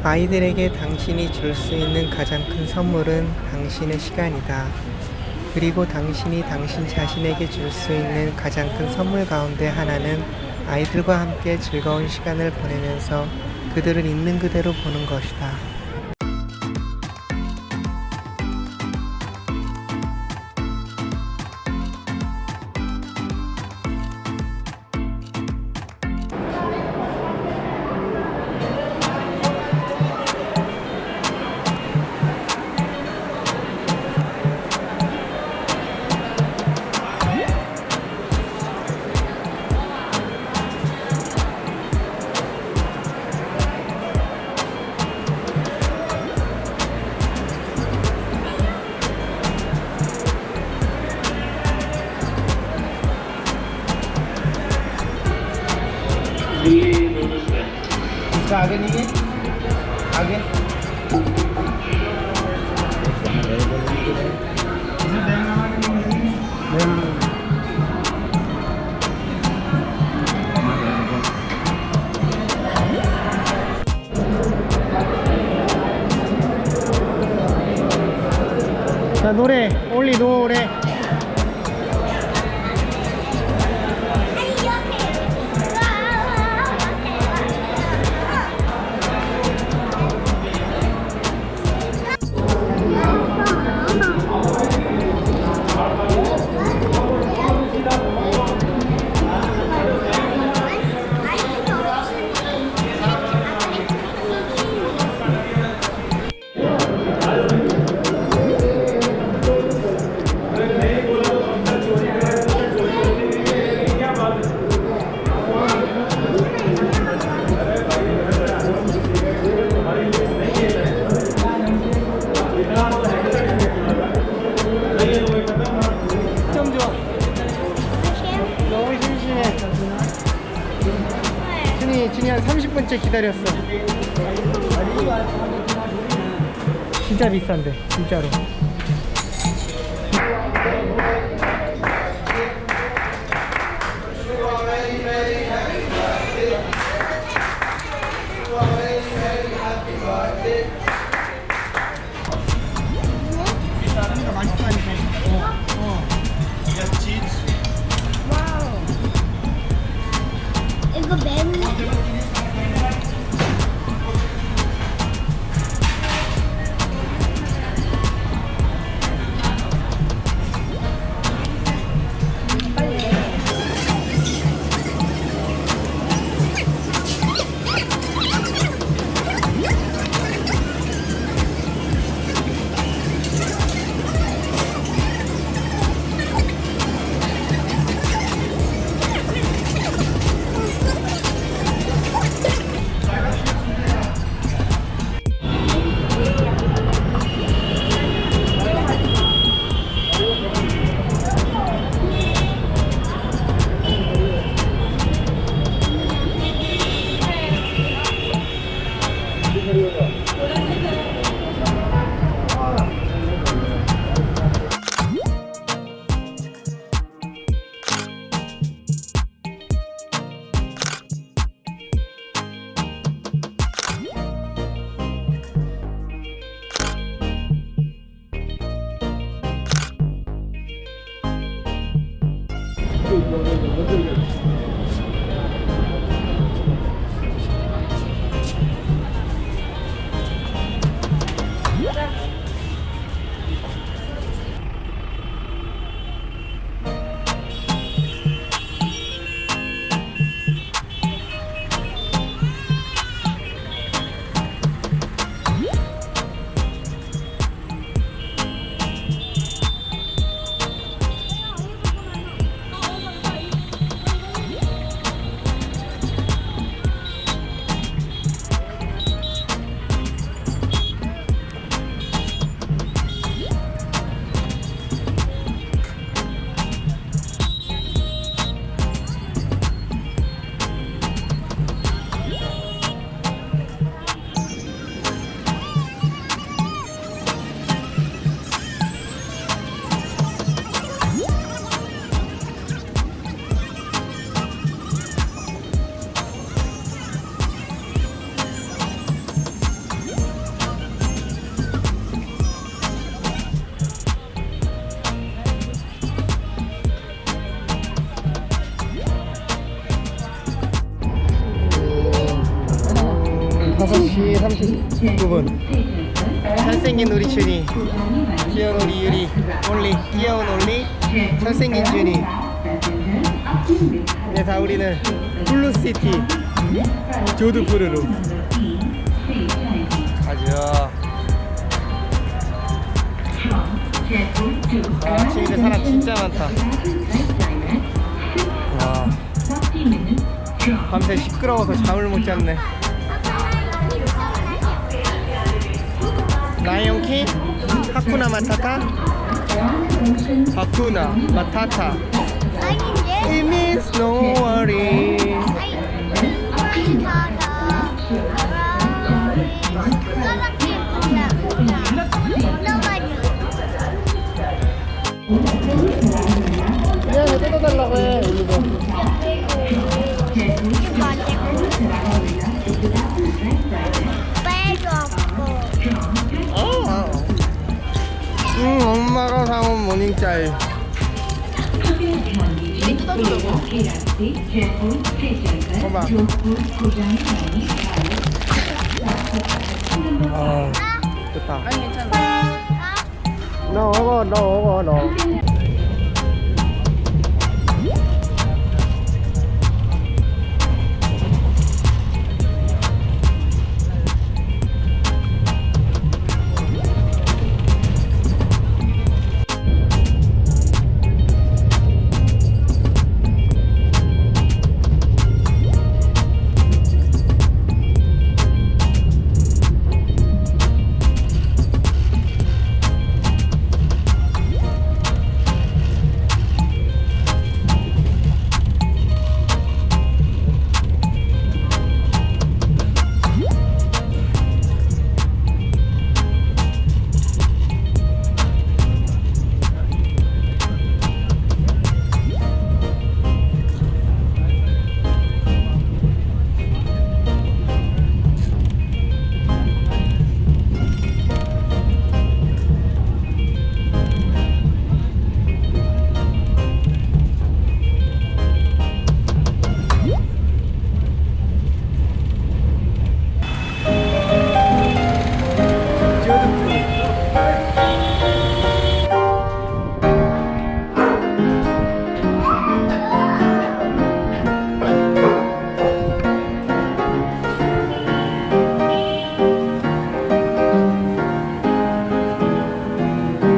아이들에게 당신이 줄 수 있는 가장 큰 선물은 당신의 시간이다. 그리고 당신이 당신 자신에게 줄 수 있는 가장 큰 선물 가운데 하나는 아이들과 함께 즐거운 시간을 보내면서 그들을 있는 그대로 보는 것이다. इसका आगे नहीं है आगे 자, 노래 올리 노래. 준이 한 30분째 기다렸어. 진짜 비싼데 진짜로. 이거 맨 5시 39분. 잘생긴 우리 준이, 귀여운 우리 유리, 올리, 귀여운 올리, 잘생긴 준이. 네, 다 우리는 블루시티 조드푸르로 가죠. 아침인데 사람 진짜 많다. 와, 밤새 시끄러워서 잠을 못 잤네. 라이온킹? 하쿠나 마타타? 하쿠나 마타타. It means no worry. 야, 뜯어달라고 해, 이거. 엄마가 사온 모닝짤. 봐봐. 좋다. 아니 괜찮아. 너 먹어.